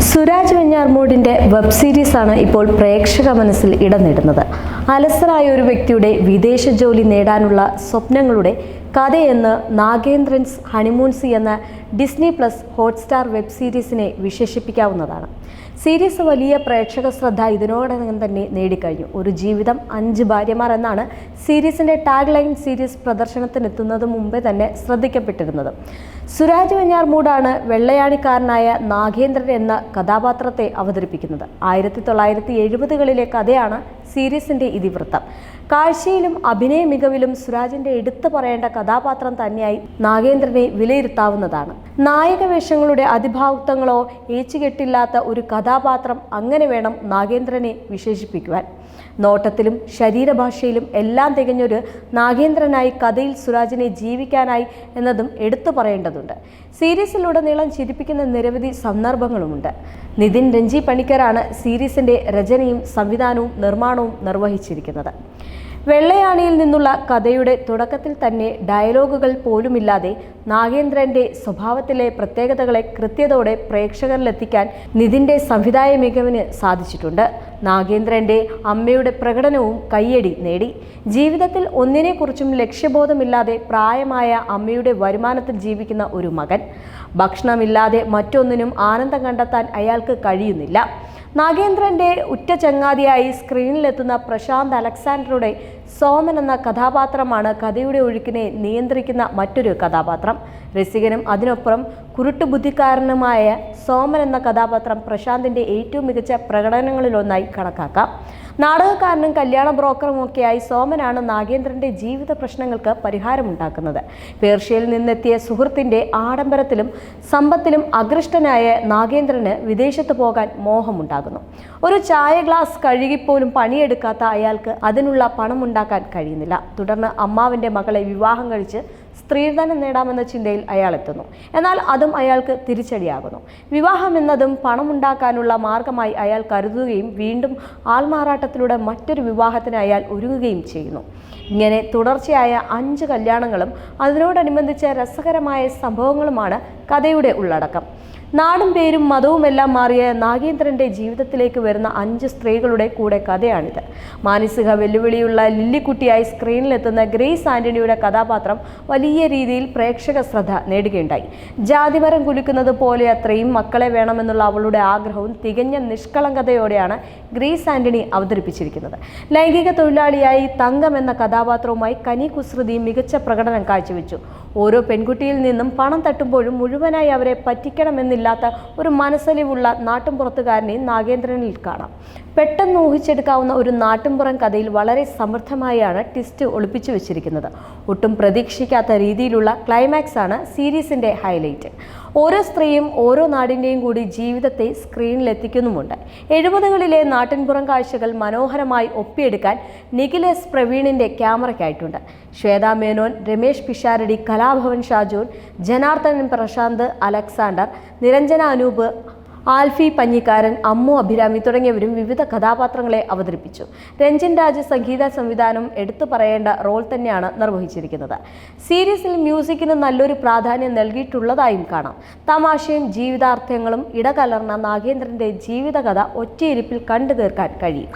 Suraj വെഞ്ഞാറമൂടിൻ്റെ web സീരീസാണ് ഇപ്പോൾ പ്രേക്ഷക മനസ്സിൽ ഇടം നേടുന്നത്. അലസറായ ഒരു വ്യക്തിയുടെ വിദേശ ജോലി നേടാനുള്ള സ്വപ്നങ്ങളുടെ കഥയെന്ന് നാഗേന്ദ്രൻസ് ഹണിമൂൺസി എന്ന ഡിസ്നി പ്ലസ് ഹോട്ട്സ്റ്റാർ വെബ് സീരീസിനെ വിശേഷിപ്പിക്കാവുന്നതാണ്. സീരീസ് വലിയ പ്രേക്ഷക ശ്രദ്ധ ഇതിനോടകം തന്നെ നേടിക്കഴിഞ്ഞു. ഒരു ജീവിതം 5 ഭാര്യമാർ എന്നാണ് സീരീസിൻ്റെ ടാഗ് ലൈൻ. സീരീസ് പ്രദർശനത്തിനെത്തുന്നത് മുമ്പേ തന്നെ ശ്രദ്ധിക്കപ്പെട്ടിരുന്നത്. സുരാജ് വെഞ്ഞാറമൂടാണ് വെള്ളയാണിക്കാരനായ നാഗേന്ദ്രൻ എന്ന കഥാപാത്രത്തെ അവതരിപ്പിക്കുന്നത്. 1970കളിലെ കഥയാണ് സീരീസിൻ്റെ ഇതിവൃത്തം. കാഴ്ചയിലും അഭിനയ മികവിലും സുരാജിൻ്റെ എടുത്തു പറയേണ്ട കഥാപാത്രം തന്നെയായി നാഗേന്ദ്രനെ വിലയിരുത്താവുന്നതാണ്. നായക വേഷങ്ങളുടെ അതിഭാവുക്തങ്ങളോ ഏച്ചുകെട്ടില്ലാത്ത ഒരു കഥാപാത്രം, അങ്ങനെ വേണം നാഗേന്ദ്രനെ വിശേഷിപ്പിക്കുവാൻ. നോട്ടത്തിലും ശരീരഭാഷയിലും എല്ലാം തികഞ്ഞൊരു നാഗേന്ദ്രനായി കഥയിൽ സുരാജിനെ ജീവിക്കാനായി എന്നതും എടുത്തു പറയേണ്ടതുണ്ട്. സീരീസിലുടനീളം ചിരിപ്പിക്കുന്ന നിരവധി സന്ദർഭങ്ങളുമുണ്ട്. നിതിൻ രഞ്ജി പണിക്കരാണ് സീരീസിൻ്റെ രചനയും സംവിധാനവും നിർമ്മാണവും നിർവഹിച്ചിരിക്കുന്നത്. വെള്ളയാണിയിൽ നിന്നുള്ള കഥയുടെ തുടക്കത്തിൽ തന്നെ ഡയലോഗുകൾ പോലുമില്ലാതെ നാഗേന്ദ്രൻ്റെ സ്വഭാവത്തിലെ പ്രത്യേകതകളെ കൃത്യതയോടെ പ്രേക്ഷകരിലെത്തിക്കാൻ നിതിൻ്റെ സംവിധായ മികവിന് സാധിച്ചിട്ടുണ്ട്. നാഗേന്ദ്രൻ്റെ അമ്മയുടെ പ്രകടനവും കയ്യടി നേടി. ജീവിതത്തിൽ ഒന്നിനെക്കുറിച്ചും ലക്ഷ്യബോധമില്ലാതെ പ്രായമായ അമ്മയുടെ വരുമാനത്തിൽ ജീവിക്കുന്ന ഒരു മകൻ. ഭക്ഷണമില്ലാതെ മറ്റൊന്നിനും ആനന്ദം കണ്ടെത്താൻ അയാൾക്ക് കഴിയുന്നില്ല. നാഗേന്ദ്രൻ്റെ ഉറ്റ ചങ്ങാതിയായി സ്ക്രീനിലെത്തുന്ന പ്രശാന്ത് അലക്സാണ്ടറുടെ സോമൻ എന്ന കഥാപാത്രമാണ് കഥയുടെ ഒഴുക്കിനെ നിയന്ത്രിക്കുന്ന മറ്റൊരു കഥാപാത്രം. രസികനും അതിനൊപ്പം കുരുട്ടുബുദ്ധിക്കാരനുമായ സോമൻ എന്ന കഥാപാത്രം പ്രശാന്തിൻ്റെ ഏറ്റവും മികച്ച പ്രകടനങ്ങളിലൊന്നായി കണക്കാക്കാം. നാടകക്കാരനും കല്യാണ ബ്രോക്കറുമൊക്കെയായി സോമനാണ് നാഗേന്ദ്രൻ്റെ ജീവിത പ്രശ്നങ്ങൾക്ക് പരിഹാരമുണ്ടാക്കുന്നത്. പേർഷ്യയിൽ നിന്നെത്തിയ സുഹൃത്തിൻ്റെ ആഡംബരത്തിലും സമ്പത്തിലും ആകൃഷ്ടനായ നാഗേന്ദ്രന് വിദേശത്ത് പോകാൻ മോഹമുണ്ടാകുന്നു. ഒരു ചായ ഗ്ലാസ് കഴുകിപ്പോലും പണിയെടുക്കാത്ത അയാൾക്ക് അതിനുള്ള പണമുണ്ടാക്കാൻ കഴിയുന്നില്ല. തുടർന്ന് അമ്മാവിൻ്റെ മകളെ വിവാഹം കഴിച്ച് സ്ത്രീധനം നേടാമെന്ന ചിന്തയിൽ അയാൾ എത്തുന്നു. എന്നാൽ അതും അയാൾക്ക് തിരിച്ചടിയാകുന്നു. വിവാഹം എന്നതും പണമുണ്ടാക്കാനുള്ള മാർഗമായി അയാൾ കരുതുകയും വീണ്ടും ആൾമാറാട്ടത്തിലൂടെ മറ്റൊരു വിവാഹത്തിന് അയാൾ ഒരുങ്ങുകയും ചെയ്യുന്നു. ഇങ്ങനെ തുടർച്ചയായ 5 കല്യാണങ്ങളും അതിനോടനുബന്ധിച്ച രസകരമായ സംഭവങ്ങളുമാണ് കഥയുടെ ഉള്ളടക്കം. നാടും പേരും മതവുമെല്ലാം മാറിയ നാഗേന്ദ്രൻ്റെ ജീവിതത്തിലേക്ക് വരുന്ന 5 സ്ത്രീകളുടെ കൂടെ കഥയാണിത്. മാനസിക വെല്ലുവിളിയുള്ള ലില്ലിക്കുട്ടിയായി സ്ക്രീനിലെത്തുന്ന ഗ്രേസ് ആൻ്റണിയുടെ കഥാപാത്രം വലിയ രീതിയിൽ പ്രേക്ഷക ശ്രദ്ധ നേടുകയുണ്ടായി. ജാതിമരം കുലുക്കുന്നത് പോലെ അത്രയും മക്കളെ വേണമെന്നുള്ള അവളുടെ ആഗ്രഹവും തികഞ്ഞ നിഷ്കളങ്കതയോടെയാണ് ഗ്രേസ് ആൻ്റണി അവതരിപ്പിച്ചിരിക്കുന്നത്. ലൈംഗിക തൊഴിലാളിയായി തങ്കം എന്ന കഥാപാത്രവുമായി കനി കുസൃതി മികച്ച പ്രകടനം കാഴ്ചവെച്ചു. ഓരോ പെൺകുട്ടിയിൽ നിന്നും പണം തട്ടുമ്പോഴും മുഴുവനായി അവരെ പറ്റിക്കണമെന്നില്ലാത്ത ഒരു മനസ്സലിവുള്ള നാട്ടുംപുറത്തുകാരനെ നാഗേന്ദ്രനിൽ കാണാം. പെട്ടെന്ന് ഊഹിച്ചെടുക്കാവുന്ന ഒരു നാട്ടുംപുറം കഥയിൽ വളരെ സമൃദ്ധമായാണ് ട്വിസ്റ്റ് ഒളിപ്പിച്ചു വെച്ചിരിക്കുന്നത്. ഒട്ടും പ്രതീക്ഷിക്കാത്ത രീതിയിലുള്ള ക്ലൈമാക്സ് ആണ് സീരീസിൻ്റെ ഹൈലൈറ്റ്. ഓരോ സ്ത്രീയും ഓരോ നാടിൻ്റെയും കൂടി ജീവിതത്തെ സ്ക്രീനിലെത്തിക്കുന്നുമുണ്ട്. 70കളിലെ നാട്ടിൻപുറം കാഴ്ചകൾ മനോഹരമായി ഒപ്പിയെടുക്കാൻ നിഖിൽ എസ് പ്രവീണിൻ്റെ ക്യാമറയ്ക്കായിട്ടുണ്ട്. ശ്വേതാ മേനോൻ, രമേശ് പിഷാരടി, കലാഭവൻ ഷാജോൻ, ജനാർദ്ദനൻ പ്രശാന്ത് അലക്സാണ്ടർ, നിരഞ്ജന അനൂപ്, ആൽഫി പഞ്ഞിക്കാരൻ, അമ്മു അഭിരാമി തുടങ്ങിയവരും വിവിധ കഥാപാത്രങ്ങളെ അവതരിപ്പിച്ചു. രഞ്ജൻ രാജ് സംഗീത സംവിധാനം എടുത്തു പറയേണ്ട റോൾ തന്നെയാണ് നിർവഹിച്ചിരിക്കുന്നത്. സീരീസിൽ മ്യൂസിക്കിന് നല്ലൊരു പ്രാധാന്യം നൽകിയിട്ടുള്ളതായും കാണാം. തമാശയും ജീവിതാർത്ഥങ്ങളും ഇടകലർന്ന നാഗേന്ദ്രൻ്റെ ജീവിതകഥ ഒറ്റയിരിപ്പിൽ കണ്ടു തീർക്കാൻ കഴിയും.